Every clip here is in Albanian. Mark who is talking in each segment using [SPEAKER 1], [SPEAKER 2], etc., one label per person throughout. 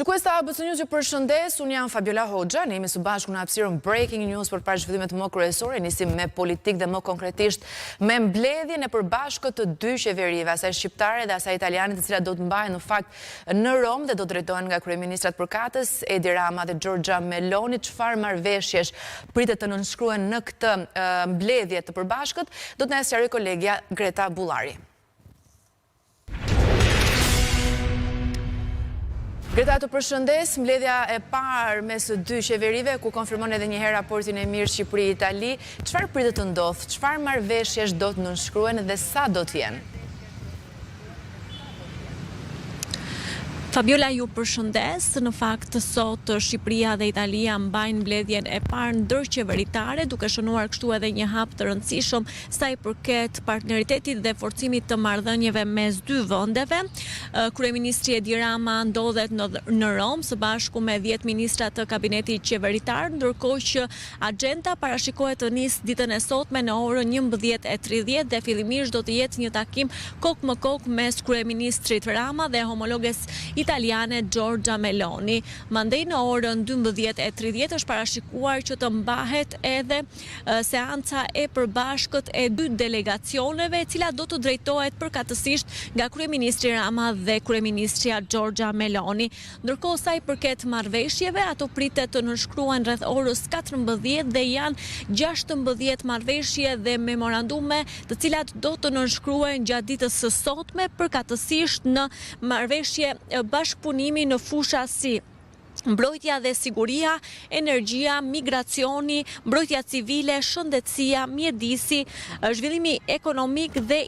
[SPEAKER 1] Shikues të ABC News, ju përshëndes, unë jam Fabiola Hoxha, ne jemi së bashku në hapësirën Breaking News për parë zhvillimet më kryesore, nisim me politik dhe më konkretisht me mbledhjen e përbashkët të dy qeverive, asaj shqiptare dhe asaj italiane, të cilat do të mbahen në fakt në Rom dhe do të drejtohen nga kryeministrat përkatës Edi Rama dhe Giorgia Meloni. Çfarë marrëveshjesh pritet të nënshkruhen në këtë mbledhje të përbashkët, do të na sqarojë kolegja Greta Bullari. Greta, të përshëndes, mbledhja e parë mes dy qeverive, ku konfirmon edhe një herë raportin e mirë Shqipëri-Itali. Çfarë pritet të ndodhë? Çfarë marrëveshjesh do të nënshkruhen dhe sa do të jenë?
[SPEAKER 2] Fabiola, ju përshëndes. Në fakt, sot Shqipëria dhe Italia mbajnë mbledhjen e parë ndërqeveritare, duke shënuar kështu edhe një hap të rëndësishëm sa i përket partneritetit dhe forcimit të marrëdhënieve mes dy vendeve. Kryeministri Edi Rama ndodhet në Rom së bashku me 10 ministra të kabinetit qeveritar, ndërkohë që agjenda parashikohet të nisë ditën e sotme në orën 11:30 dhe fillimisht do të jetë një takim kokë më kokë mes kryeministrit Rama dhe homologes italiane Giorgia Meloni. Mandej në orën 12:30 është parashikuar që të mbahet edhe seanca e përbashkët e dy delegacioneve, e cila do të drejtohet përkatësisht nga kryeministri Rama dhe kryeministria Giorgia Meloni. Ndërkohë sa i përket marrëveshjeve, ato pritet të nënshkruhen rreth orës 14 dhe janë 16 marrëveshje dhe memorandume, të cilat do të nënshkruhen gjatë ditës së sotme, përkatësisht në marrëveshje bashkëpunimi në fusha si mbrojtja dhe siguria, energjia, migracioni, mbrojtja civile, shëndetësia, mjedisi, zhvillimi ekonomik dhe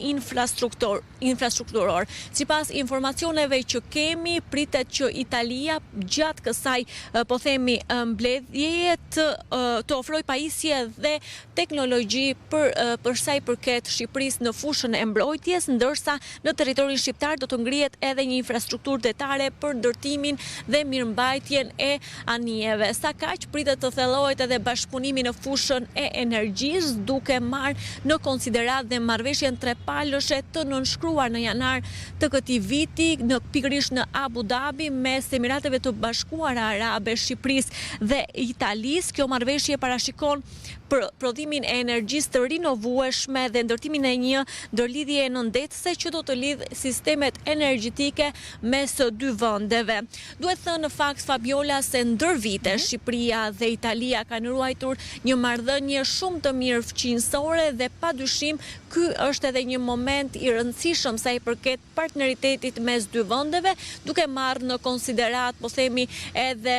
[SPEAKER 2] infrastrukturor. Sipas informacioneve që kemi, pritet që Italia gjatë kësaj, po themi, mbledhjeje të ofroj pajisje dhe teknologji për sa i përket Shqipërisë në fushën e mbrojtjes, ndërsa në territorin shqiptar do të ngrihet edhe një infrastrukturë detare për ndërtimin dhe mirëmbajtjen e anijeve. Sa kaq pritet të thellohet edhe bashkëpunimi në fushën e energjisë, duke marrë në konsiderat dhe marrëveshjen trepalëshe të nënshkruar në janar të këtij viti pikërisht në Abu Dhabi mes Emirateve të Bashkuara Arabe, Shqipërisë dhe Italisë. Kjo marrëveshje parashikon për prodhimin e energjisë të rinovueshme dhe ndërtimin e një ndërlidhje nëndetëse që do të lidh sistemet energjetike mes dy vendeve. Duhet thënë në fakt, Fabiola, se ndër vite Shqipëria dhe Italia kanë ruajtur një marrëdhënie shumë të mirë fqinjësore dhe padyshim ky është edhe një moment i rëndësishëm sa i përket partneritetit mes dy vendeve, duke marrë në konsiderat, po themi, edhe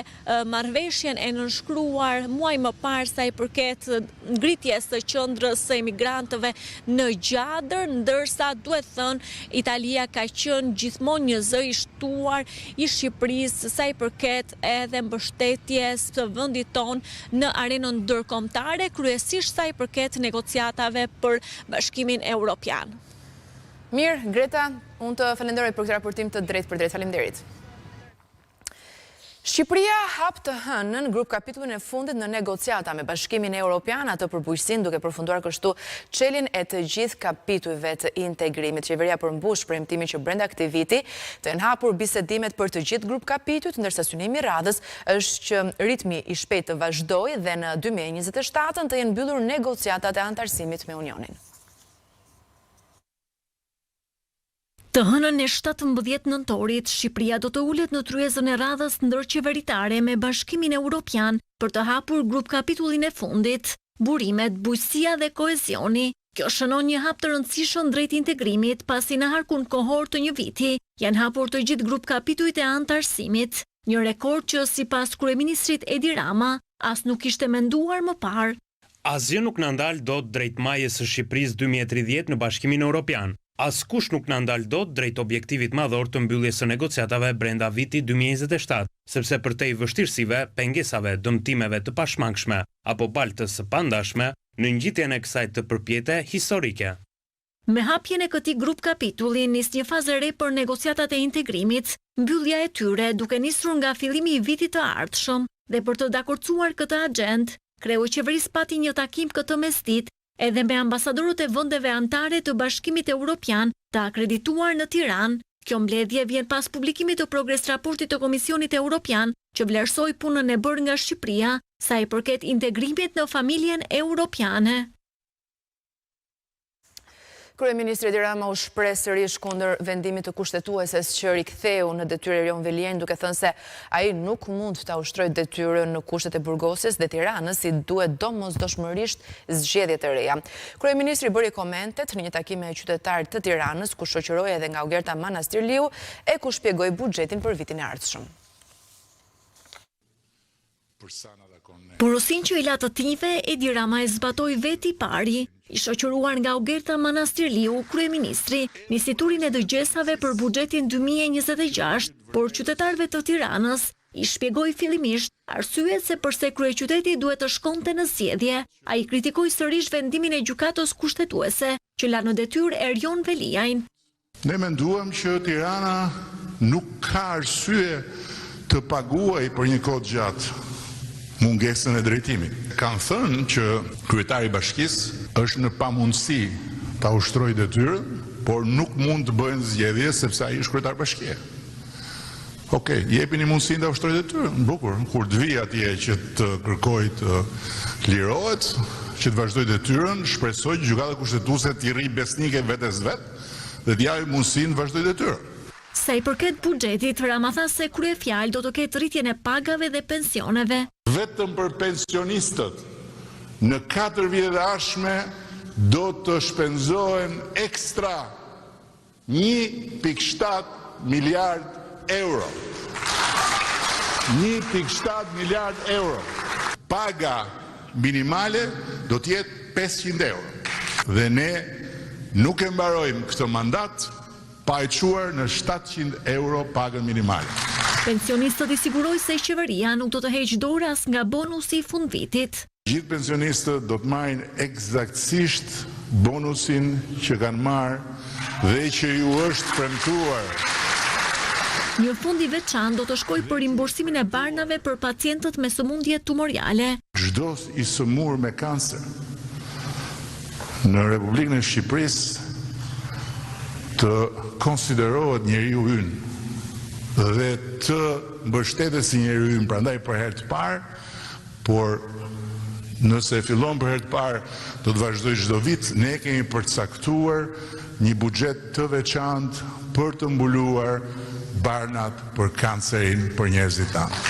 [SPEAKER 2] marrëveshjen e nënshkruar muaj më parë sa i përket ngritjes së qendrës së emigrantëve në Gjadër, ndërsa duhet thënë Italia ka qenë gjithmonë një zë i shtuar i Shqipërisë sa i përket edhe mbështetjes së vendit tonë në arenën ndërkombëtare, kryesisht sa i përket negociatave për Bashkimin Evropian.
[SPEAKER 1] Mirë, Greta, unë të falenderoj për këtë raportim të drejtë për drejtë. Faleminderit. Shqipëria hap të hënën grup kapitullin e fundit në negociata me Bashkimin Evropian, atë për bujqësinë, duke përfunduar kështu çeljen e të gjithë kapitujve të integrimit. Qeveria përmbush premtimin që brenda këtij viti të jenë hapur bisedimet për të gjithë grup kapitujt, ndërsa synimi i radhës është që ritmi i shpejtë të vazhdojë dhe në 2027 të jenë mbyllur negociatat e antarësimit me Unionin.
[SPEAKER 2] Të hënën e 17 nëntorit, Shqipëria do të ulet në tryezën e radhës ndërqeveritare me Bashkimin Evropian për të hapur grup kapitullin e fundit, burimet, bujqësia dhe kohezioni. Kjo shënon një hap të rëndësishëm drejt integrimit, pasi në harkun kohor të një viti janë hapur të gjithë grup kapitujt e antarësimit, një rekord që sipas kryeministrit Edi Rama as nuk ishte menduar më parë.
[SPEAKER 3] Asgjë nuk na ndal dot drejt majës së Shqipërisë 2030 në Bashkimin Evropian. Askush nuk na ndal dot drejt objektivit madhor të mbylljes së negociatave brenda vitit 2027, sepse përtej vështirësive, pengesave, dëmtimeve të pashmangshme apo baltës së pandashme, në ngjitjen e kësaj të përpjete historike.
[SPEAKER 2] Me hapjen e këtij grup kapitulli nis një fazë re për negociatat e integrimit, mbyllja e tyre duke nisur nga fillimi i vitit të ardhshëm, dhe për të dakorcuar këtë agjend, kreu i qeverisë pati një takim këtë mesditë edhe me ambasadorët e vendeve anëtare të Bashkimit Evropian të akredituar në Tiranë, Kjo mbledhje vjen pas publikimit të progres raportit të Komisionit Evropian që vlerësoi punën e bërë nga Shqipëria sa i përket integrimit në familjen europiane.
[SPEAKER 1] Kryeministri Edi Rama u shpreh sërish kundër vendimit të kushtetueses që riktheu në detyrë Erion Veliajn, duke thënë se ai nuk mund ta ushtrojë detyrën në kushtet e Burgosit dhe Tiranës, si duhet domosdoshmërisht zgjedhjet e reja. Kryeministri bëri komentet në një takim me qytetarë të Tiranës, ku shoqëroi edhe nga Augerta Manastirliu e ku shpjegoi buxhetin për vitin e ardhshëm.
[SPEAKER 2] Porosin që i la të tinjve, Edi Rama e zbatoi veti pari. I shoqëruar nga Augerta Manastirliu, kryeministri nisi turin e dëgjesave për buxhetin 2026, por qytetarëve të Tiranës i shpjegoi fillimisht arsyet se pse kryeqyteti duhet të shkonte në zgjedhje. Ai kritikoi sërish vendimin e gjykatës kushtetuese që la në detyrë Erion Veliajn.
[SPEAKER 4] Ne menduam që Tirana nuk ka arsye të paguajë për një kohë gjatë mungesën e drejtimit. Kanë thënë që kryetari i bashkisë është në pamundësi ta ushtrojë detyrën, por nuk mund të bëhen zgjedhje sepse ai është kryetar bashkie. Okej, jepini mundësinë ta ushtrojë detyrën. Bukur, kur të vi atje që të kërkojë të lirohet, që të vazhdojë detyrën, shpresoj që gjykata kushtetuese të rri besnike vetes vet dhe të japë mundësinë të vazhdojë detyrën.
[SPEAKER 2] Sa i përket buxhetit, Rama tha se kryefjalë do të ketë rritjen e pagave dhe pensioneve.
[SPEAKER 4] Vetëm për pensionistët në 4 vitet e ardhshme do të shpenzohen ekstra 1.7 miliard euro. 1.7 miliard euro. Paga minimale do të jetë 500 euro. Dhe ne nuk e mbarojmë këtë mandat pa e quar në 700 euro pagën minimale.
[SPEAKER 2] Pensionistët i siguroi se qeveria nuk do të heqë dorë as nga bonusi i fundvitit.
[SPEAKER 4] Gjithë pensionistët do të marrin eksaktësisht bonusin që kanë marrë dhe që ju është premtuar.
[SPEAKER 2] Një fond i veçantë do të shkojë për rimbursimin e barnave për pacientët me sëmundje tumoriale.
[SPEAKER 4] Çdo i sëmurë me kancer në Republikën e Shqipërisë të konsiderohet njeriu ynë dhe të mbështetet si njeriu ynë, prandaj për herë të parë, por nëse fillon për herë të parë do të vazhdojë çdo vit, ne kemi përcaktuar një buxhet të veçantë për të mbuluar barnat për kancerin për njerëzit tanë.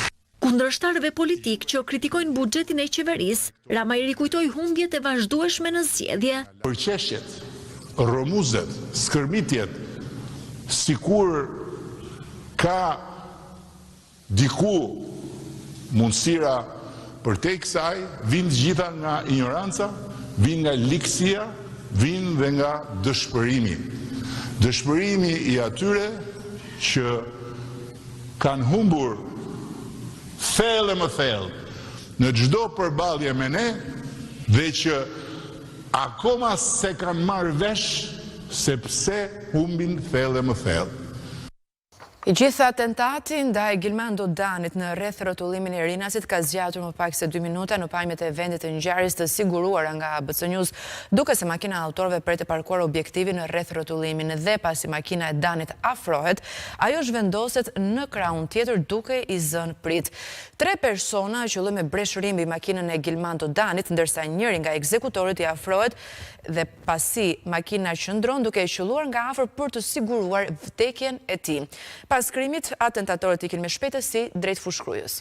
[SPEAKER 2] Kundërshtarëve politik që kritikojnë buxhetin e qeverisë, Rama i rikujtoi humbjet e vazhdueshme në zgjedhje.
[SPEAKER 4] Përqeshjet, romuzet, skërmitjet, sikur ka diku mundësira për te kësaj, vinë gjitha nga ignoranca, vinë nga likësia, vinë dhe nga dëshpërimi. Dëshpërimi i atyre që kanë humbur thellë e më thellë në çdo përballje me ne dhe që akoma se kanë marrë vesh se pse humbin thellë e më thellë.
[SPEAKER 1] I gjithë atentati ndaj Gilmando Danit në rreth rrotullimin e Rinasit ka zgjatur më pak se 2 minuta në pamjet e vendit të ngjarjes të siguruara nga ABC News, duke se makina e autorëve pret të parkuar objektivin në rreth rrotullimin dhe pasi makina e Danit afrohet, ajo zhvendoset në krahun tjetër duke i zënë prit. 3 persona qëllojnë me breshërim mbi makinën e Gilmando Danit, ndërsa njëri nga ekzekutorët i afrohet dhe pasi makina qëndron duke e qelluar nga afër për të siguruar vdekjen e tij. Pas krimit, atentatorët ikin me shpejtësi drejt fushkrujës.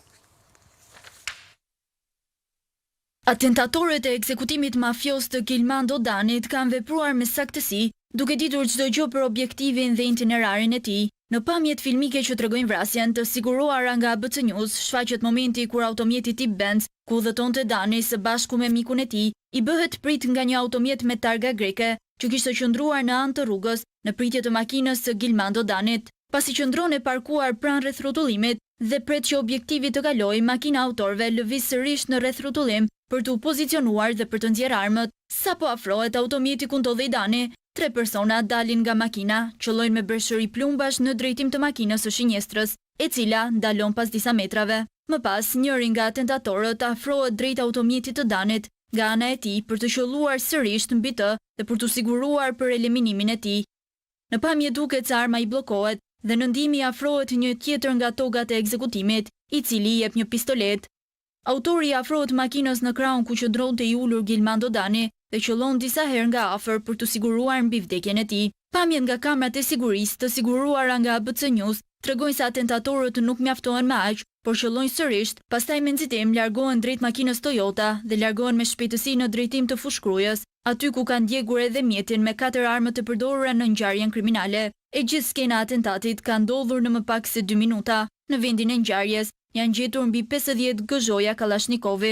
[SPEAKER 5] Atentatorët e ekzekutimit mafios të Gilmando Danit kanë vepruar me saktësi, duke ditur çdo gjë për objektivin dhe itinerarin e tij. Në pamjet filmike që tregojnë vrasjen të siguruara nga ABC News, shfaqet momenti kur automjeti tip Benz, ku udhëtonte Dani së bashku me mikun e tij, i bëhet prit nga një automjet me targa greke, që kishte qëndruar në anë të rrugës në pritje të makinës së Gilmando Danit. Pasi qëndron e parkuar pranë rreth rrotullimit dhe pret që objektivi të kalojë, makina autorëve lëviz sërish në rreth rrotullim për të u pozicionuar dhe për të nxjerrë armët. Sapo afrohet automjeti ku ndodhej Dani, 3 persona dalin nga makina, qëllojnë me breshëri plumbash në drejtim të makinës së shinjestrës, e cila ndalon pas disa metrave. Më pas, njëri nga atentatorët afrohet drejt automjetit të Danit nga ana e tij për të qelluar sërish mbi të dhe për të siguruar për eliminimin e tij. Në pamje duket se arma i bllokohet dhe në ndihmë i afrohet një tjetër nga togat e ekzekutimit, i cili jep një pistolet. Autori afrohet makinës në krahun ku qëndronte i ulur Gilmando Dani dhe qëllon disa herë nga afër për të siguruar mbi vdekjen e tij. Pamjet nga kamerat e sigurisë të siguruara nga ABC News tregojnë se atentatorët nuk mjaftohen me aq, por qëllojnë sërish, pastaj me nxitim largohen drejt makinës Toyota dhe largohen me shpejtësi në drejtim të fushkrujës, aty ku kanë ndjekur edhe mjetin me 4 armët të përdorura në ngjarjen kriminale. E gjithë skena atentatit ka ndodhur në më pak se 2 minuta. Në vendin e ngjarjes janë gjetur mbi 50 gëzhoja Kalashnikov.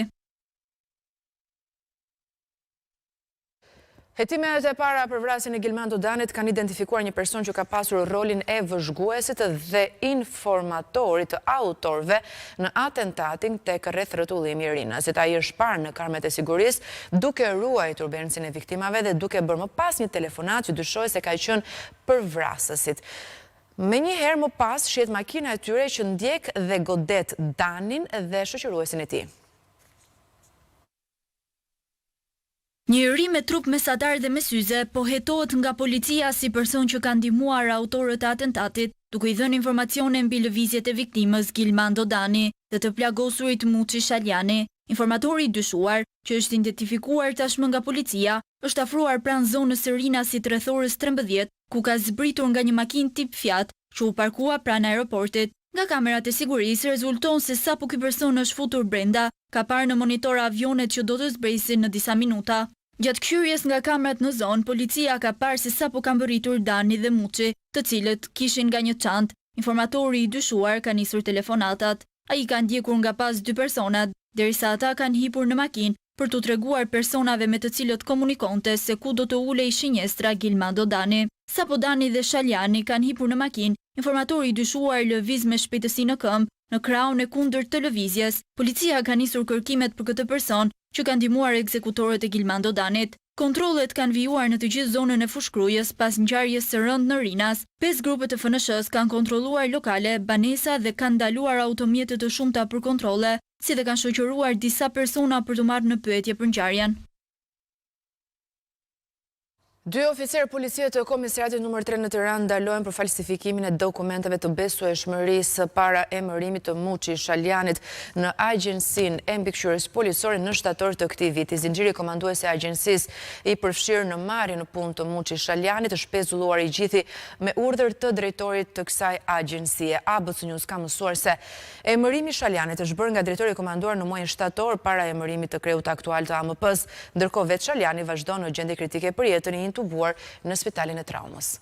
[SPEAKER 1] Hetimet e para për vrasjen e Gilmando Danit kanë identifikuar një person që ka pasur rolin e vëzhguesit dhe informatorit të autorëve në atentatin tek rreth rrotullimi i Rinasit. Ai është parë në kamerat e sigurisë duke ruajtur Berncin e viktimave dhe duke bërë më pas një telefonat që dyshohet se ka qenë për vrasësit. Me një herë më pas shihet makina e tyre që ndjek dhe godet Danin dhe shoqëruesin e tij.
[SPEAKER 5] Një ri me trup mesatar dhe me syze po hetohet nga policia si person që ka ndihmuar autorët e atentatit, duke i dhënë informacione mbi lëvizjet e viktimës Gilmando Dani dhe të plagosurit Muçi Shaljani. Informatori i dyshuar, që është identifikuar tashmë nga policia, është afruar pranë zonës së Rinasit rreth orës 13, ku ka zbritur nga një makinë tip Fiat që u parkua pranë aeroportit. Nga kamerat e sigurisë rezulton se sapo ky person është futur brenda, ka parë në monitor avionet që do të zbresin në disa minuta. Gjatë kthyrjes nga kamerat në zonë, policia ka parë se sapo kanë mbërritur Dani dhe Muçi, të cilët kishin nga një çantë. Informatori i dyshuar ka nisur telefonatat. Ai ka ndjekur nga pas 2 personat, derisa ata kanë hipur në makinë për t'u treguar personave me të cilët komunikonte se ku do të ulej shinjestra Gilmando Dani. Sapo Dani dhe Shaljani kanë hipur në makinë, informatori i dyshuar lëviz me shpejtësi në këmbë, në krahun e kundërt të lëvizjes. Policia ka nisur kërkimet për këtë person që kanë ndihmuar ekzekutorët e Gilmando Danit. Kontrollet kanë vijuar në të gjithë zonën e fushkrujës pas ngjarjes së rëndë në Rinas. 5 grupe të FNSH-s kanë kontrolluar lokale, banesa dhe kanë ndaluar automjete të shumta për kontrolle, si dhe kanë shoqëruar disa persona për të marrë në pyetje për ngjarjen.
[SPEAKER 1] 2 oficerë policie të komisariatit nr. 3 në Tiranë ndalohen për falsifikimin e dokumenteve të besueshmërisë para emërimit të Muçi Shaljanit në agjencinë e mbikëqyrjes policore në shtator të këtij viti. Zinxhiri komandues i agjencisë i përfshirë në marrjen në punë të Muçi Shaljanit është pezulluar i gjithi me urdhër të drejtorit të kësaj agjencie. ABC News ka mësuar se emërimi i Shaljanit është bërë nga drejtori i komanduar në muajin shtator para emërimit të kreut aktual të AMP-s, ndërkohë vetë Shaljani vazhdon në gjendje kritike për jetën e intubuar në spitalin e traumës.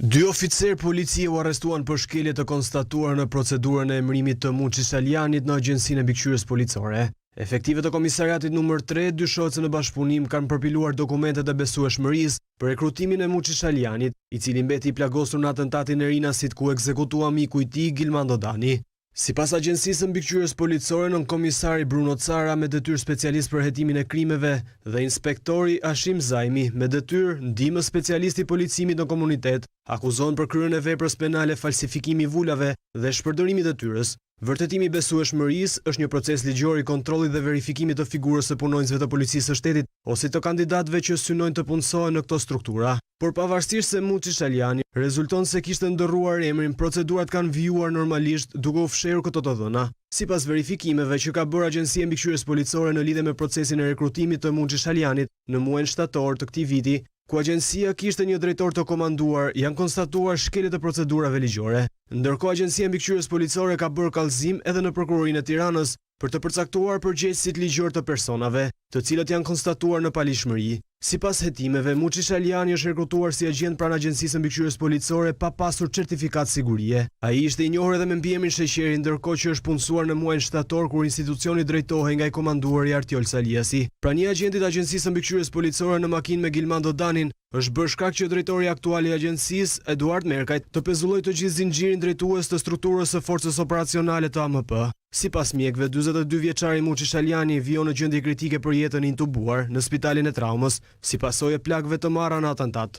[SPEAKER 6] 2 oficerë policie u arrestuan për shkelje të konstatuar në procedurën e emërimit të Muçi Shaljanit në agjencinë e mbikëqyrjes policore. Efektivet e komisariatit nr. 3 dyshohet se në bashkëpunim kanë përpiluar dokumentet e besueshmërisë për rekrutimin e Muçi Shaljanit, i cili mbeti i plagosur në atentatin e Rinasit ku ekzekutua miku i tij Gilmando Dani. Sipas agjencisë së mbikëqyrjes policore, nën komisari Bruno Cara me detyrë specialist për hetimin e krimeve dhe inspektori Ashim Zajmi me detyrë ndihmë specialisti i policimit në komunitet akuzohen për kryen e veprës penale falsifikimi i vulave dhe shpërdorimi i detyrës. Vërtetimi i besueshmërisë është një proces ligjor i kontrollit dhe verifikimit të figurës së punonjësve të policisë së shtetit ose të kandidatëve që synojnë të punësohen në këto struktura. Por pavarësisht se Muçi Shaljani rezulton se kishte ndërruar emrin, procedurat kanë vijuar normalisht duke u fshehur këto të dhëna. Sipas verifikimeve që ka bërë Agjencia e Mbikëqyrjes Policore në lidhje me procesin e rekrutimit të Muçi Shaljanit në muajin shtator të këtij viti, ku agjencia kishte një drejtor të komanduar, janë konstatuar shkelje të procedurave ligjore. Ndërkohë Agjencia e Mbikëqyrjes Policore ka bërë kallëzim edhe në Prokurorinë e Tiranës për të përcaktuar përgjegjësit ligjor të personave, të cilët janë konstatuar në palishmëri. Sipas hetimeve, Muçi Shaljani është rekrutuar si agjent pranë Agjencisë së Mbikëqyrjes Policore pa pasur certifikat sigurie. Ai ishte i njohur edhe me mbiemrin Sheqeri, ndërkohë që është punësuar në muajin shtator kur institucioni drejtohej nga i komanduari Artiol Saliasi. Prania e agentit të Agjencisë së Mbikëqyrjes Policore në makinë me Gilmando Danin është bërë shkak që drejtori aktual i agjencisë, Eduard Merkajt, të pezulloi të gjithë zinxhirin drejtues të strukturës së forcës operacionale të AMP. Sipas mjekëve, 42 vjeçari Muçi Shaljani vijon në gjendje kritike për jetën intubuar në spitalin e traumës, si pasojë plagëve të marra në atentat.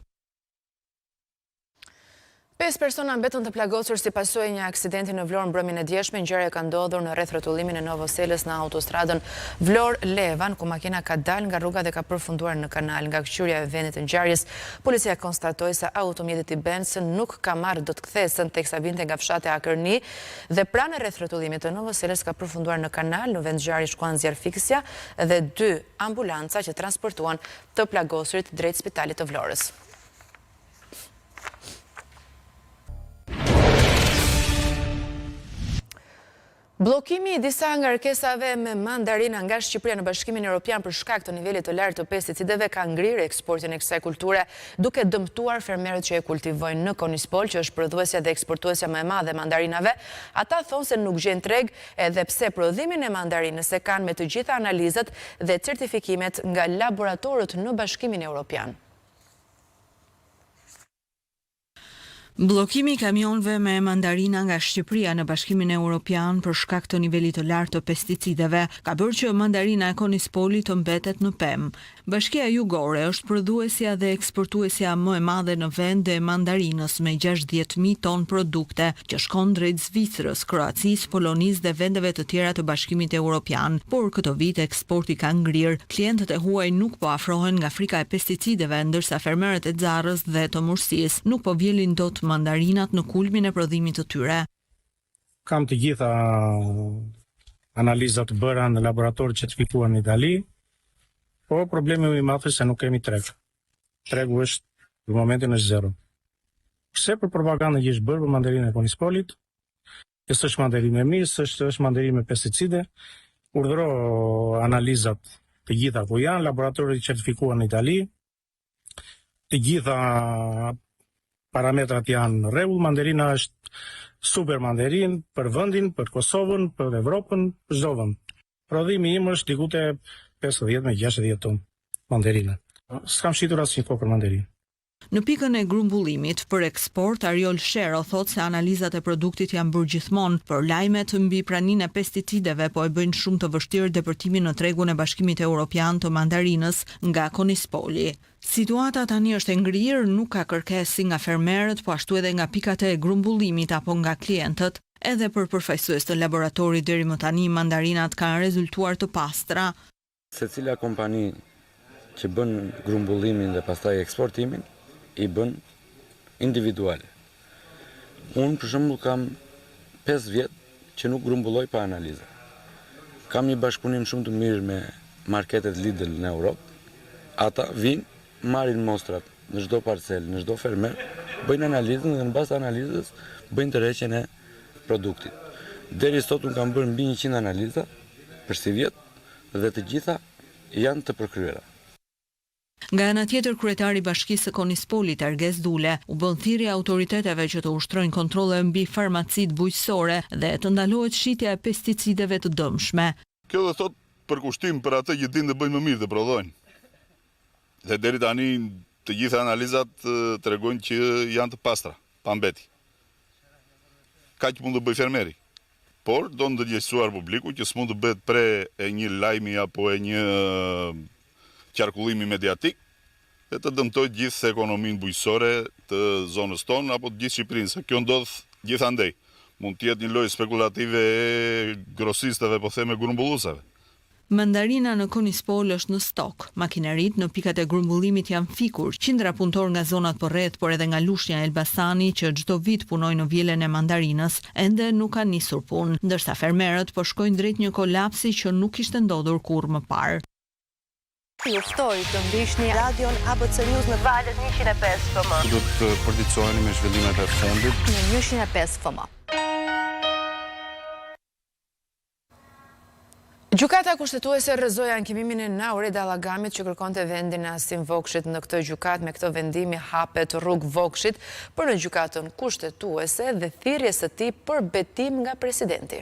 [SPEAKER 1] 5 persona mbetën të plagosur si pasojë një aksidenti në Vlorë mbrëmjen e djeshme. Ngjarja ka ndodhur në rreth rrotullimin e Novoselës në autostradën Vlorë-Levan, ku makina ka dalë nga rruga dhe ka përfunduar në kanal. Nga këqyrja e vendit të ngjarjes, policia konstatoi se automjeti i Benz nuk ka marrë dot kthesën teksa vinte nga fshati Akërni dhe pranë rreth rrotullimit të Novoselës ka përfunduar në kanal. Në vend ngjarje shkuan zjarrfiksja dhe 2 ambulanca që transportuan të plagosurit drejt spitalit të Vlorës. Bllokimi i disa ngarkesave me mandarina nga Shqipëria në Bashkimin Evropian për shkak të nivelit të lartë të pesticideve ka ngrirë eksportin e kësaj kulture, duke dëmtuar fermerët që e kultivojnë në Konispol, që është prodhuesja dhe eksportuesja më e madhe e mandarinave. Ata thonë se nuk gjen treg edhe pse prodhimin e mandarinës e kanë me të gjitha analizat dhe certifikimet nga laboratorët në Bashkimin Evropian.
[SPEAKER 7] Bllokimi i kamionëve me mandarina nga Shqipëria në Bashkimin Evropian për shkak të nivelit të lartë të pesticideve ka bërë që mandarina e Konispolit të mbetet në pemë. Bashkia Jugore është prodhuesja dhe eksportuesja më e madhe në vend e mandarinës me 60.000 ton produkte që shkon drejt Zvicrës, Kroacisë, Polonisë dhe vendeve të tjera të Bashkimit Evropian. Por këtë vit eksporti ka ngrirë. Klientët e huaj nuk po afrohen nga frika e pesticideve, ndërsa fermerët e Xarrës dhe të Murësisë nuk po vjelin dot mandarinat në kulmin e prodhimit të tyre.
[SPEAKER 8] Kam të gjitha analizat bëra në laborator certifikuar në Itali, po problemi më i madh është se nuk kemi treg. Tregu është në momentin është zero. Pse për propagandën që është bërë për mandarinë e Konispolit, që s'është mandarinë e mirë, s'është mandarinë me pesticide, urdhëro analizat të gjitha ku janë, laboratorët certifikuar në Itali, të gjitha parametrat janë në rregull. Mandarina është super mandarin për vendin, për Kosovën, për Evropën, për çdo vend. Prodhimi im është diku te 50 me 60 ton mandarina. S'kam shitur asnjë kokë për mandarinë.
[SPEAKER 7] Në pikën e grumbullimit për eksport, Ariol Shero thot se analizat e produktit janë bërë gjithmonë, por lajmet mbi praninë e pesticideve po e bëjnë shumë të vështirë depërtimin në tregun e Bashkimit Evropian të mandarinës nga Konispoli. Situata tani është e ngrirë, nuk ka kërkesë nga fermerët, po ashtu edhe nga pikat e grumbullimit apo nga klientët. Edhe për përfaqësues të laboratorit deri më tani mandarinat kanë rezultuar të pastra.
[SPEAKER 9] Secila kompani që bën grumbullimin dhe pastaj eksportimin i bën individuale. Unë për shembull kam 5 vjet që nuk grumbulloj pa analiza. Kam një bashkëpunim shumë të mirë me marketet Lidl në Europë. Ata vinë, marrin mostrat në çdo parcel, në çdo fermer, bëjnë analizën dhe në bazë të analizës bëjnë tërheqjen e produktit. Deri sot unë kam bërë mbi 100 analiza për si vjet dhe të gjitha janë të përkryera.
[SPEAKER 7] Nga ana tjetër, kryetari i Bashkisë së Konispolit, Erges Dule, u bën thirrje autoriteteve që të ushtrojnë kontrolle mbi farmacitë bujqësore dhe të ndalohet shitja e pesticideve të dëmshme.
[SPEAKER 10] Kjo do thot përkushtim për atë që dinë të bëjnë më mirë të prodhojnë. Dhe deri tani të gjitha analizat tregojnë që janë të pastra, pa mbeti. Kaq mund të bëj fermeri. Por do të ndërgjegjësuar publiku që s'mund të bëhet pre e një lajmi apo e një qarkullimi mediatik dhe të dëmtoj gjithë ekonominë bujqësore të zonës tonë apo të gjithë Shqipërinë, se kjo ndodh gjithandej. Mund të jetë një lojë spekulative e grosistëve, po theme grumbulluesave.
[SPEAKER 7] Mandarina në Konispol është në stok. Makineritë në pikat e grumbullimit janë fikur. Qindra punëtor nga zonat përreth, por edhe nga Lushnja e Elbasani që çdo vit punojnë në vjelen e mandarinës, ende nuk kanë nisur punë, ndërsa fermerët po shkojnë drejt një kolapsi që nuk kishte ndodhur kurrë më parë.
[SPEAKER 11] Ju ftoj të ndiqni radion ABC News në valët 105 FM.
[SPEAKER 10] Do të përditësoheni me zhvillimet e fundit
[SPEAKER 11] Në 105 FM.
[SPEAKER 1] Gjykata kushtetuese rrëzoi ankimimin e Naure Dallagamit që kërkonte vendin e Asim Vokshit në këtë gjykatë. Me këtë vendimi hapet rrugë Vokshit për në gjykatën kushtetuese dhe thirrjes së tij për betim nga presidenti.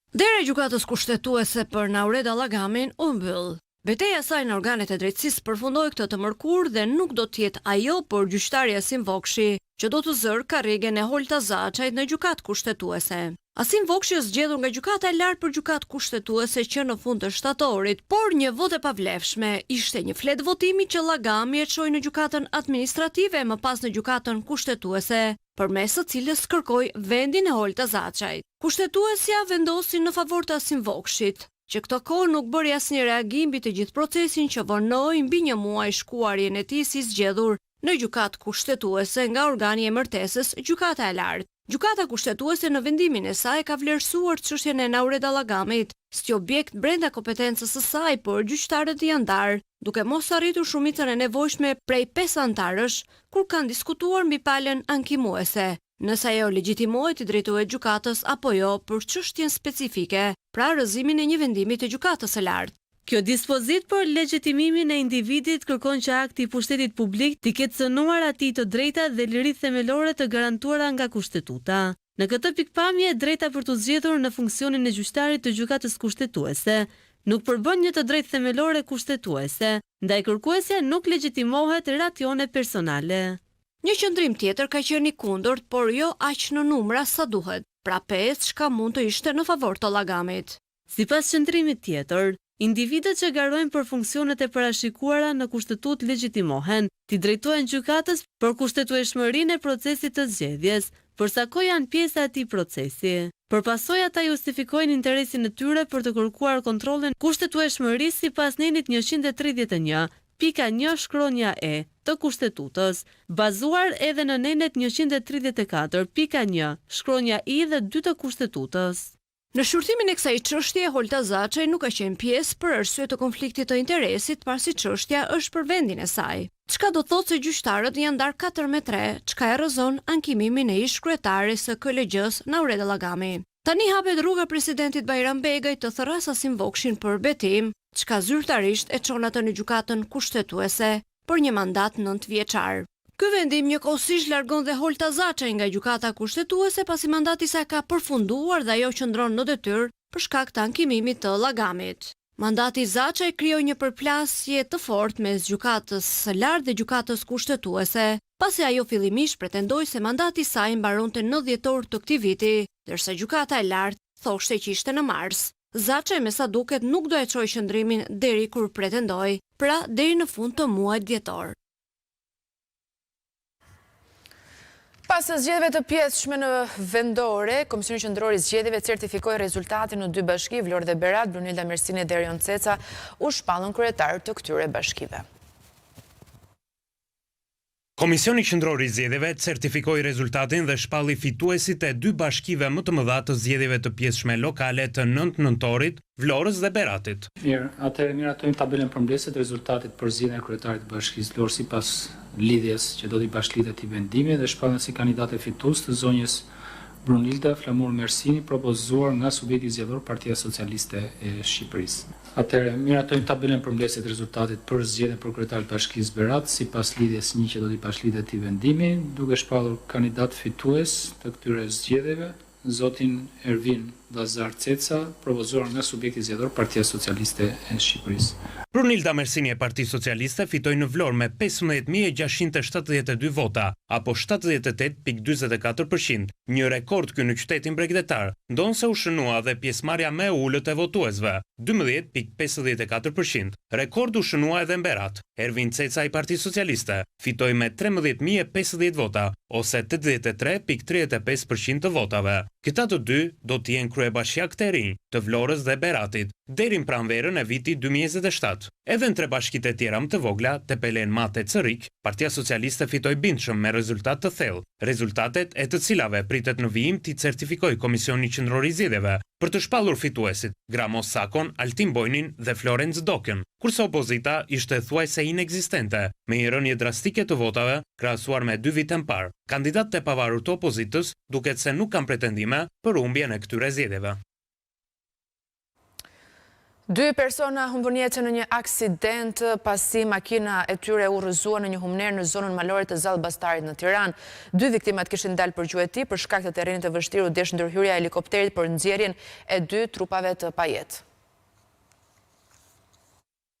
[SPEAKER 11] Dera e gjykatës kushtetuese për Naure Dallagamin u mbyll.
[SPEAKER 12] Betejë saj në organet e drejtësisë përfundoi këtë të mërkurë dhe nuk do të jetë ajo, por gjyqtari Asim Vokshi, që do të zërë karrigen e Holta Zaçajt në gjykatë kushtetuese. Asim Vokshi është zgjedhur nga gjykata e lartë për gjykatë kushtetuese që në fund të shtatorit, por një votë e pavlefshme ishte një fletë votimi që Llagami e çoi në gjykatën administrative më pas në gjykatën kushtetuese, përmes së cilës kërkoi vendin e Holta Zaçajt. Kushtetuesja vendosi në favor të Asim Vokshit, që këto kohë nuk bëri asnjë reagim mbi të gjithë procesin që vonoi mbi një muaj shkuarjen e tij si zgjedhur në gjykatë kushtetuese nga organi i martesës, gjykata e lartë. Gjykata kushtetuese në vendimin e saj ka vlerësuar çështjen e Naureda Llagamit si objekt brenda kompetencës së saj, por gjyqtarët janë ndarë, duke mos arritur shumicën e nevojshme prej 5 antarësh kur kanë diskutuar mbi palën ankimuese, nëse ajo legjitimohet i drejtohet gjykatës apo jo për çështjen specifike, pra rrëzimin e një vendimi të gjykatës së lartë.
[SPEAKER 13] Kjo dispozit për legjitimimin e individit kërkon që akti i pushtetit publik t'i ketë cënuar atij të drejtat dhe liritë themelore të garantuara nga kushtetuta. Në këtë pikpamje, drejta për të zgjedhur në funksionin e gjyqtarit të gjykatës kushtetuese nuk përbën një të drejtë themelore kushtetuese, ndaj kërkuesja nuk legjitimohet ratione personale.
[SPEAKER 12] Një qëndrim tjetër ka qenë i kundërt, por jo aq në numra sa duhet, pra 5 çka mund të ishte në favor të Llagamit.
[SPEAKER 13] Sipas qëndrimit tjetër, individët që garojnë për funksionet e parashikuara në kushtetut legjitimohen, t'i drejtohen gjykatës për kushtetueshmërinë e procesit të zgjedhjes, përsa ko janë pjesa e atij procesi. Për pasojë ata justifikojnë interesin e tyre për të kërkuar kontrollin kushtetueshmërisë sipas nenit 131, pika 1 shkronja e të kushtetutës, bazuar edhe në nenet 134, pika 1 shkronja i dhe 2 të kushtetutës.
[SPEAKER 12] Në shurtimin e kësaj çështje, Holta Zaçaj nuk ka qenë pjesë për arsye të konfliktit të interesit, pasi çështja është për vendin e saj. Çka do thotë se gjyqtarët janë ndarë 4-3, çka e rrëzon ankimimin e ish kryetares së KLG-s Naureda Llagami. Tani hapet rruga presidentit Bajram Begaj të thërras Asim Vokshin për betim, çka zyrtarisht e çon atë në gjykatën kushtetuese për një mandat 9 vjeçar. Ky vendim njëkohësisht largon dhe Holta Zaçaj nga gjykata kushtetuese pasi mandati i saj ka përfunduar dhe ajo qëndron në detyrë për shkak të ankimimit të Llagamit. Mandati i Zaçaj krijoi një përplasje të fortë mes gjykatës së lartë dhe gjykatës kushtetuese, pasi ajo fillimisht pretendoi se mandati i saj mbaronte në dhjetor të këtij viti, ndërsa gjykata e lartë thoshte që ishte në mars. Zaçaj me sa duket nuk do e çojë qëndrimin deri kur pretendoi, pra deri në fund të muajit dhjetor.
[SPEAKER 1] Pas zgjedhjeve të pjesshme në vendore, Komisioni Qendror i Zgjedhjeve certifikoi rezultatin në 2 bashki, Vlorë dhe Berat, Brunilda Mersini dhe Erion Ceca u shpallën kryetar të këtyre bashkive.
[SPEAKER 3] Komisioni Qendror i Zgjedhjeve certifikoi rezultatin dhe shpalli fituesit e 2 bashkive më të mëdha të zgjedhjeve të pjesshme lokale të 9 nëntorit, Vlorës dhe Beratit.
[SPEAKER 14] Atëherë miratojmë tabelën përmbledhëse të rezultatit për zgjedhjen e kryetarit të bashkisë Vlorë sipas lidhjes që do t'i bashkëlitet i vendimi dhe shpallen si kandidate fitues të zonjës Brunilda Flamur Mersini, propozuar nga subjekti zgjedhor Partia Socialiste e Shqipërisë. Atëherë miratojmë tabelën përmbledhëse të rezultatit për zgjedhjen për kryetarin e bashkisë Berat sipas lidhjes 1 që do t'i bashkëlitet i vendimi, duke shpallur kandidat fitues të këtyre zgjedhjeve, zotin Ervin Lazar Ceca, propozuar nga subjekti zgjedhor Partia Socialiste e Shqipërisë.
[SPEAKER 3] Brunilda Mersini e Partisë Socialiste fitoi në Vlorë me 15.672 vota, apo 78.44%, një rekord ky në qytetin bregdetar, ndonse u shënua dhe pjesëmarrja më e ulët e votuesve, 12.54%. Rekord u shënua edhe në Berat. Ervin Ceca i Partisë Socialiste fitoi me 13.050 vota, ose 83.35% të votave. Këta të dy do të jenë kryebashkiak të rinj të Vlorës dhe Beratit deri në pranverën e vitit 2027. Edhe në 3 bashkitë e tjera më të vogla, Tepelen, Mate, Cërik, Partia Socialiste fitoi bindshëm me rezultat të thellë, rezultatet e të cilave pritet në vijim t'i certifikoj Komisioni Qendror i Zgjedhjeve për të shpallur fituesit Gramos Sakon, Altin Bojnin dhe Florenc Dokën, kurse opozita ishte thuajse inekzistente, me një rënje drastike të votave krahasuar me 2 vite më parë. Kandidatët e pavarur të opozitës duket se nuk kanë pretendime për humbjen e këtyre zgjedhjeve.
[SPEAKER 1] 2 persona humbën jetën në një aksident pasi makina e tyre u rrëzua në një humner në zonën malore të Zallë Bastarit në Tiranë. 2 viktimat kishin dalë për gjueti për shkak të terrenit të vështirë u desh ndërhyrja e helikopterit për nxjerrjen e 2 trupave të pajetë.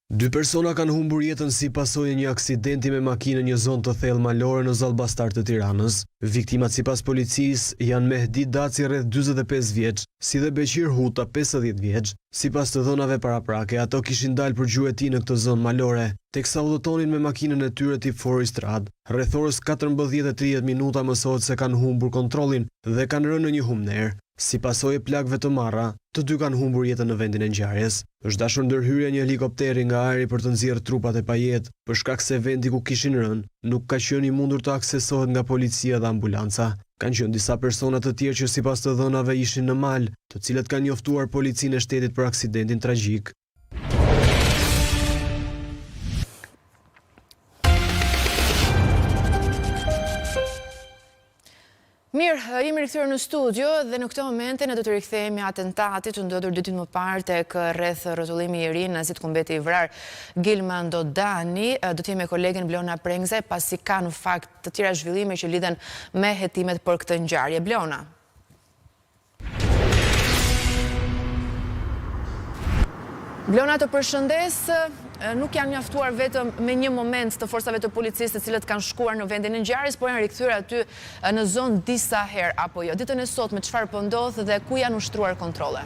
[SPEAKER 6] 2 persona kanë humbur jetën si pasojë një aksidenti me makinë në një zonë të thellë malore në Zallbastar të Tiranës. Viktimat sipas policisë janë Mehdi Daci rreth 45 vjeç, si dhe Beqir Huta 50 vjeç. Sipas të dhënave paraprake, ato kishin dalë për gjueti në këtë zonë malore, teksa udhëtonin me makinën e tyre tip Forestrat. Rreth orës 14:30 minuta mësohet se kanë humbur kontrollin dhe kanë rënë në një humner. Si pasojë plagëve të marra, të dy kanë humbur jetën në vendin e ngjarjes. Është dashur ndërhyrja një helikopteri nga ajri për të nxjerrë trupat e pajet, për shkak se vendi ku kishin rënë nuk ka qenë i mundur të aksesohet nga policia dhe ambulanca. Kanë qenë disa persona të tjerë që sipas të dhënave ishin në mal, të cilët kanë njoftuar policinë e shtetit për aksidentin tragjik.
[SPEAKER 1] Mirë, jemi rikthyer në studio dhe në këtë moment ne do të rikthehemi atentatit që ndodhur 2 ditë më parë tek rreth rrotullimi i ri nazit ku mbeti i vrar Gilman Dodani. Do të jemi me kolegen Blona Prengze pasi ka në fakt të tjera zhvillime që lidhen me hetimet për këtë ngjarje. Blona. Blona, të përshëndes, nuk janë mjaftuar vetëm me një moment të forcave të policisë të cilët kanë shkuar në vendin e ngjarjes, por janë rikthyer aty në zonë disa herë apo jo. Ditën e sotme çfarë po ndodh dhe ku janë ushtruar kontrolle?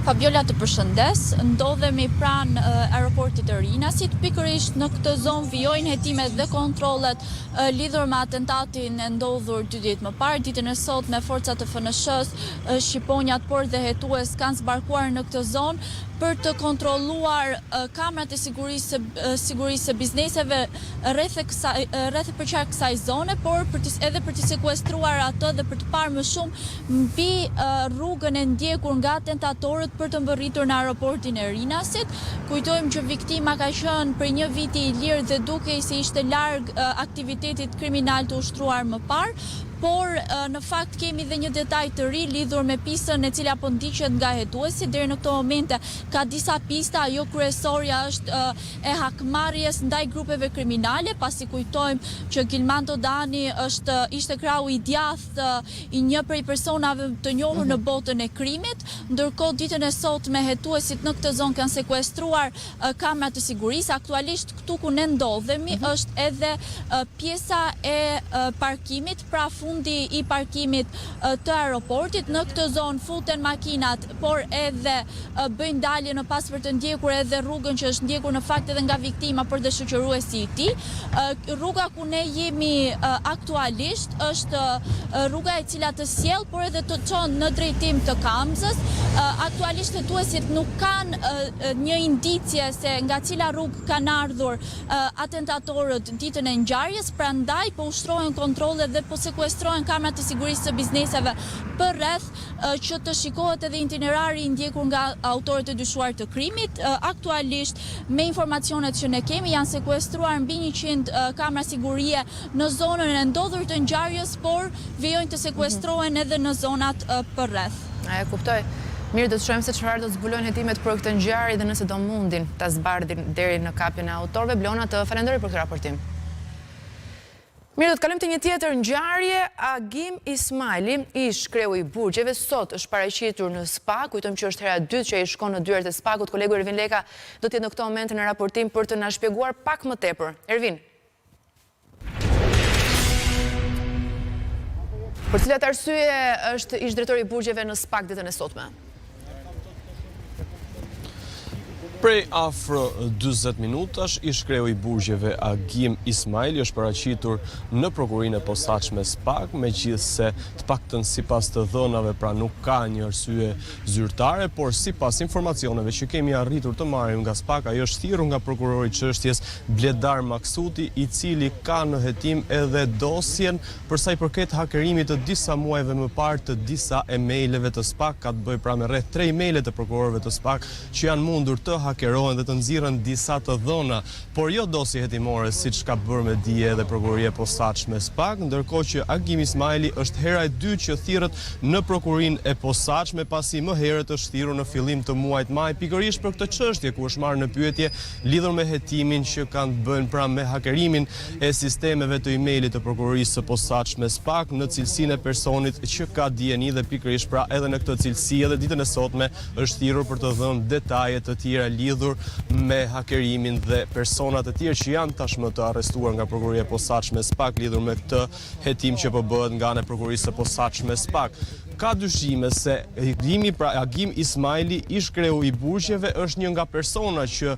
[SPEAKER 2] Fabiola, të përshëndes, ndodhemi pranë aeroportit të Rinasit, pikërisht në këtë zonë vijojnë hetimet dhe kontrollet lidhur me atentatin e ndodhur 2 ditë më parë. Ditën e sotme forcat të FNSH-s, shqiponjat por dhe hetues kanë zbarkuar në këtë zonë për të kontrolluar kamerat e sigurisë bizneseve rreth përqar kësaj zone, por edhe për të sekuestruar atë dhe për të parë më shumë mbi rrugën e ndjekur nga atentatorët për të mbërritur në aeroportin e Rinasit. Kujtojmë që viktima ka qenë për një vit i lirë dhe dukej se ishte larg aktivitetit kriminal të ushtruar më parë. Por në fakt kemi dhe një detaj të ri lidhur me pistën e cila po ndiqet nga hetuesi. Deri në këto momente ka disa pista, ajo kryesorja është e hakmarrjes ndaj grupeve kriminale, pasi kujtojmë që Gilman Dodani ishte krau i djathtë i një prej personave të njohur në botën e krimit, ndërkohë ditën e sotme hetuesit në këtë zonë kanë sekuestruar kamerat të sigurisë. Aktualisht këtu ku ne ndodhemi është edhe pjesa e parkimit, pra fundi i parkimit të aeroportit. Në këtë zonë futen makinat, por edhe bëjnë dalje në pas për të ndjekur edhe rrugën që është ndjekur në fakt edhe nga viktima për dhe shoqëruesi i tij. Rruga ku ne jemi aktualisht është rruga e cila të sjell, por edhe të çon në drejtim të Kamzës. Aktualisht hetuesit nuk kanë një indicje se nga cila rrugë kanë ardhur atentatorët ditën e ngjarjes, prandaj po ushtrohen kontrolle dhe po sekuestrohen kamerat të sigurisë së bizneseve për rreth që të shikohet edhe itinerari i ndjekur nga autorët e dyshuar të krimit. Aktualisht me informacionet që ne kemi janë sekuestruar mbi 100 kamera sigurie në zonën e ndodhur të ngjarjes, por vijojnë të sekuestrohen edhe në zonat për rreth.
[SPEAKER 1] E kuptoj. Mirë, do të shohim se çfarë do të zbulojnë hetimet për këtë ngjarje dhe nëse do mundin ta zbardhin deri në kapjen e autorëve. Blona, të falenderoj për këtë raportim. Mirë, do të kalojmë te një tjetër ngjarje. Agim Ismaili, ish kreu i burgjeve, sot është paraqitur në SPA. Kujtojmë që është hera e dytë që ai shkon në dyert e SPA-gut. Kolegu Ervin Leka do të jetë në këtë moment në raportim për të na shpjeguar pak më tepër. Ervin. Për cilat arsye është ish drejtori i burgjeve në SPA ditën e sotme?
[SPEAKER 6] Prej afro 40 minutash, ish kreu i burgjeve Agim Ismaili është paraqitur në prokurinë e posaçme SPAK, megjithse të paktën sipas të dhënave pra nuk ka një arsye zyrtare, por sipas informacioneve që kemi arritur të marrim nga SPAK, ai është thirrur nga prokurori i çështjes Bledar Maksuti, i cili ka në hetim edhe dosjen për sa i përket hakerimit të disa muajve më parë të disa emaileve të SPAK, ka të bëjë pra me rreth 3 emaile të prokurorëve të SPAK që janë mundur të hakerohen dhe të nxirren disa të dhëna, por jo dosje hetimore siç ka bërë me dije edhe prokuroria e posaçme SPAK, ndërkohë që Agim Ismaili është hera e dytë që thirret në prokurinë e posaçme pasi më herët është thirrur në fillim të muajit maj pikërisht për këtë çështje ku është marrë në pyetje lidhur me hetimin që kanë bën pra me hakerimin e sistemeve të emailit të prokurorisë së posaçme SPAK në cilësinë e personit që ka dieni dhe pikërisht pra edhe në këtë cilësi edhe ditën e sotme është thirrur për të dhënë detaje të tjera lidhur me hakerimin dhe persona të tjerë që janë tashmë të arrestuar nga prokuroria e posaçme SPAK lidhur me këtë hetim që po bëhet nga ana e prokurorisë së posaçme SPAK. Ka dyshime se Agim Ismaili, ish kreu i burgjeve, është një nga persona që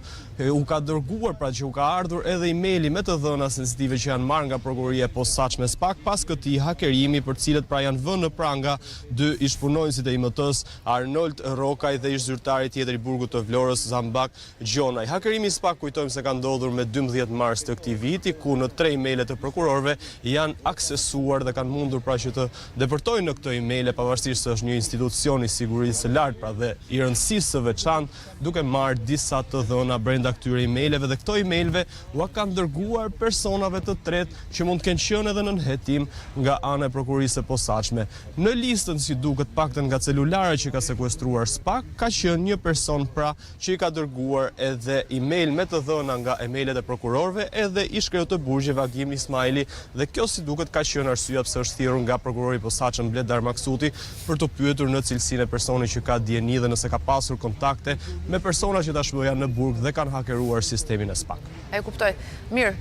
[SPEAKER 6] u ka dërguar, pra që u ka ardhur edhe emaili me të dhëna sensitive që janë marrë nga prokuroria e posaçme SPAK pas këtij hakerimi, për cilët pra janë vënë në pranga dy ish-punonësit e IMT-s, Arnold Rokaj dhe ish-zyrtari tjetër i burgut të Vlorës, Zambak Gjonaj. Hakerimi i SPAK kujtojmë se ka ndodhur me 12 mars të këtij viti, ku në 3 emaile të prokurorëve janë aksesuar dhe kanë mundur pra që të depërtojnë në këto emaile, pavarësisht se është një institucion i sigurisë së lartë, pra dhe i rëndësisë së veçantë, duke marrë disa të dhëna brenda këtyre emaileve dhe këto emaileve u kanë dërguar personave të tretë që mund të kenë qenë edhe në hetim nga ana e prokurorisë së posaçme. Në listën, si duket paktën nga celularet që ka sekuestruar SPAK, ka qenë një person pra që i ka dërguar edhe email me të dhëna nga emailet e prokurorëve edhe ish-kreu të burgjeve Agim Ismaili, dhe kjo si duket ka qenë arsyeja pse është thirrur nga prokurori i posaçëm Bledar Maksuti për të pyetur në cilësinë e personit që ka dieni dhe nëse ka pasur kontakte me persona që tashmë janë në burg dhe kanë hakeruar sistemin e SPAK.
[SPEAKER 1] E kuptoj. Mirë,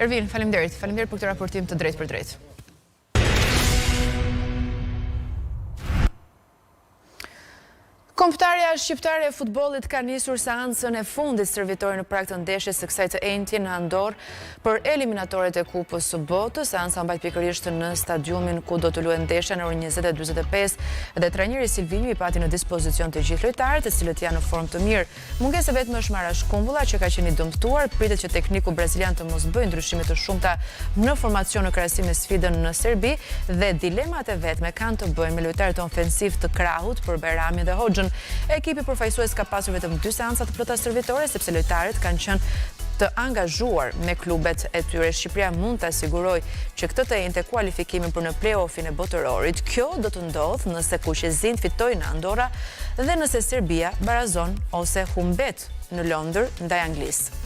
[SPEAKER 1] Ervin, faleminderit. Faleminderit për këtë raportim të drejtë për drejtë. Kombëtarja shqiptare e futbollit ka nisur seancën e fundit servitore në prag të ndeshjes së kësaj të enjti në Andorë për eliminatoret e Kupës së Botës. Seanca mbajt pikërisht në stadiumin ku do të luajë ndeshja në orën 20:45 dhe trajneri Silvinjo i pati në dispozicion të gjithë lojtarët, të cilët janë në formë të mirë. Mungesa vetëm është Mara Shkumbulla që ka qenë i dëmtuar, pritet që tekniku brazilian të mos bëjë ndryshime të shumta në formacion në krahasim me sfidën në Serbi dhe dilemat e vetme kanë të bëjnë me lojtarët ofensiv të krahut për Bajramin dhe Hoxhën. Ekipi përfaqësues ka pasur vetëm 2 seanca të plota servitore sepse lojtarët kanë qenë të angazhuar me klubet e tyre. Shqipëria mund të sigurojë që këtë të enjte kualifikimin për në play-offin e botërorit. Kjo do të ndodhë nëse Kuqezin fitojë në Andorra dhe nëse Serbia barazon ose humbet në Londër ndaj Anglisë.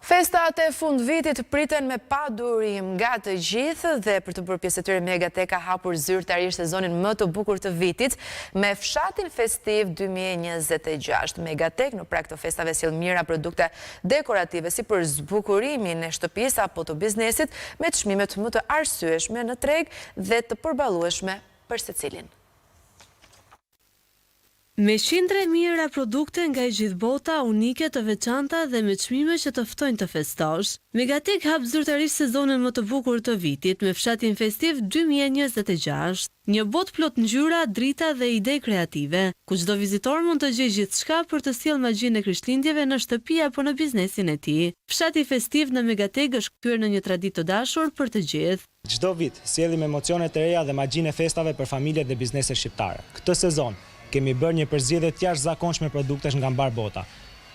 [SPEAKER 1] Festat e fund vitit priten me padurim nga të gjithë dhe për të bërë pjesë të tyre Megatek ka hapur zyrtarisht sezonin më të bukur të vitit me fshatin festiv 2026. Megatek në prag të festave sjell mira produkte dekorative si për zbukurimin e shtëpisë apo të biznesit me çmimet më të arsyeshme në treg dhe të përballueshme për secilin.
[SPEAKER 13] Me qindra e mira produkte nga gjithë bota, unike, të veçanta dhe me çmime që të ftojnë të festosh, Megatek hap zyrtarisht sezonin më të bukur të vitit me fshatin festiv 2026. Një botë plot ngjyra, drita dhe ide kreative, ku çdo vizitor mund të gjejë gjithçka për të sjellë magjinë e Krishtlindjeve në shtëpi apo në biznesin e tij. Fshati festiv në Megatek është kthyer në një traditë të dashur për të gjithë.
[SPEAKER 15] Çdo vit sjellim emocione të reja dhe magjinë e festave për familjet dhe bizneset shqiptare. Këtë sezon kemi bërë një përzgjedhje të jashtëzakonshme produktesh nga mbar bota,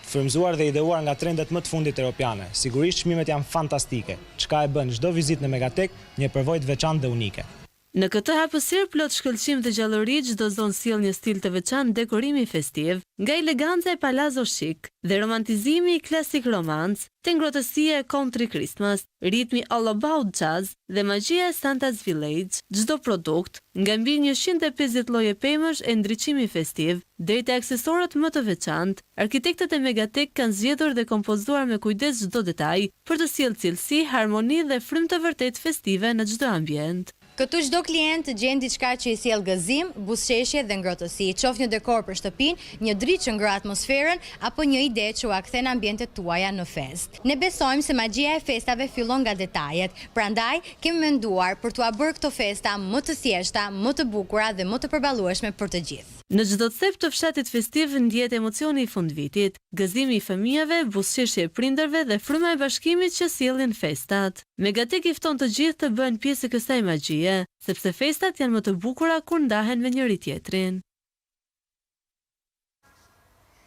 [SPEAKER 15] frymzuar dhe ideuar nga trendet më të fundit europiane. Sigurisht çmimet janë fantastike, çka e bën çdo vizitë në Megatek një përvojë të veçantë dhe unike.
[SPEAKER 13] Në këtë hapësirë plot shkëlqim dhe gjallëri, çdo zonë sjell një stil të veçantë dekorimi festiv, nga eleganca e palazzo chic dhe romantizimi i klasik romance, te ngrohtësia e country Christmas, ritmi all about jazz dhe magjia e Santa's Village. Çdo produkt, nga mbi 150 lloje pemësh e ndriçimi festiv, deri te aksesorët më të veçantë, arkitektët e Megatek kanë zgjedhur dhe kompozuar me kujdes çdo detaj për të sjellë cilësi, harmoni dhe frymë të vërtet festive në çdo ambient.
[SPEAKER 16] Këtu çdo klient gjen diçka që i sjell gëzim, buzëqeshje dhe ngrohtësi, qoftë një dekor për shtëpinë, një dritë që ngro atmosferën apo një ide që u kthen ambientet tuaja në fest. Ne besojmë se magjia e festave fillon nga detajet, prandaj kemi menduar për t'ua bërë këto festa më të thjeshta, më të bukura dhe më të përballueshme për të gjithë.
[SPEAKER 13] Në çdo cep të fshatit festiv ndjet emocioni i fundvitit, gëzimi i fëmijëve, buzëqeshja e prindërve dhe fryma e bashkimit që sjellin festat. Megatek i fton të gjithë të bëjnë pjesë e kësaj magjie, sepse festat janë më të bukura kur ndahen me njëri tjetrin.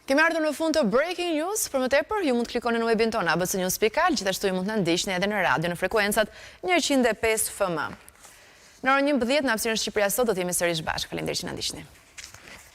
[SPEAKER 1] Kemi ardhur në fund të Breaking News. Për më tepër, ju mund të klikoni në webin tonë abcnews.al, gjithashtu ju mund të na ndiqni edhe në radio në frekuencat 105 FM. Në orën 11 në Hapësirën Shqipëria Sot do të jemi sërish bashkë. Faleminderit që na ndiqni.